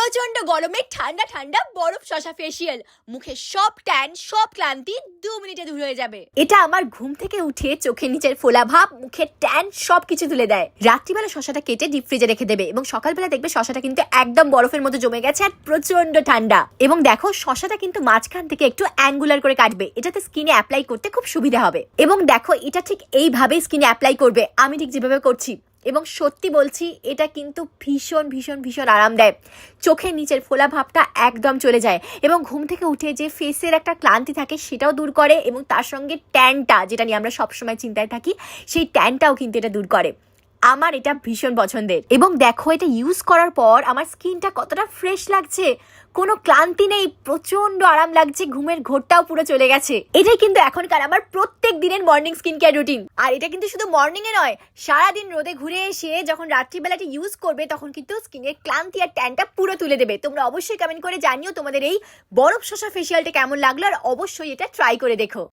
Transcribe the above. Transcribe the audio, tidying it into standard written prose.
প্রচন্ড গরমে ঠান্ডা ঠান্ডা বরফ শসা ফেসিয়াল, মুখে সব ট্যান সব ক্লান্তি 2 মিনিটে দূর হয়ে যাবে। এটা আমার ঘুম থেকে উঠে চোখের নিচের ফোলা ভাব, মুখের ট্যান সবকিছু তুলে দেয়। রাত্রিবেলা শসাটা কেটে ডিপ ফ্রিজে রেখে দেবে এবং সকালবেলা দেখবে শসাটা কিন্তু একদম বরফের মতো জমে গেছে আর প্রচন্ড ঠান্ডা। এবং দেখো শসাটা কিন্তু মাঝখান থেকে একটু অ্যাঙ্গুলার করে কাটবে, এটাতে স্কিনে অ্যাপ্লাই করতে খুব সুবিধা হবে। এবং দেখো এটা ঠিক এইভাবে স্কিনে অ্যাপ্লাই করবে, আমি ঠিক যেভাবে করছি। এবং সত্যি বলছি এটা কিন্তু ভীষণ ভীষণ ভীষণ আরাম দেয়, চোখের নিচের ফোলা ভাবটা একদম চলে যায় এবং ঘুম থেকে উঠে যে ফেসের একটা ক্লান্তি থাকে সেটাও দূর করে এবং তার সঙ্গে ট্যানটা, যেটা নিয়ে আমরা সবসময় চিন্তায় থাকি, সেই ট্যানটাও কিন্তু এটা দূর করে। আমার এটা ভীষণ পছন্দের। এবং দেখো এটা ইউজ করার পর আমার স্কিনটা কতটা ফ্রেশ লাগছে, কোনো ক্লান্তি নেই, প্রচন্ড আরাম লাগছে, ঘুমের ঘোরটাও পুরো চলে গেছে। এটাই কিন্তু এখনকার আমার প্রত্যেক দিনের মর্নিং স্কিন কেয়ার রুটিন। আর এটা কিন্তু শুধু মর্নিং এ নয়, সারাদিন রোদে ঘুরে এসে যখন রাত্রিবেলাটি ইউজ করবে তখন কিন্তু স্কিনের ক্লান্তি আর ট্যানটা পুরো তুলে দেবে। তোমরা অবশ্যই কমেন্ট করে জানিও তোমাদের এই বরফ শসা ফেসিয়ালটা কেমন লাগলো, আর অবশ্যই এটা ট্রাই করে দেখো।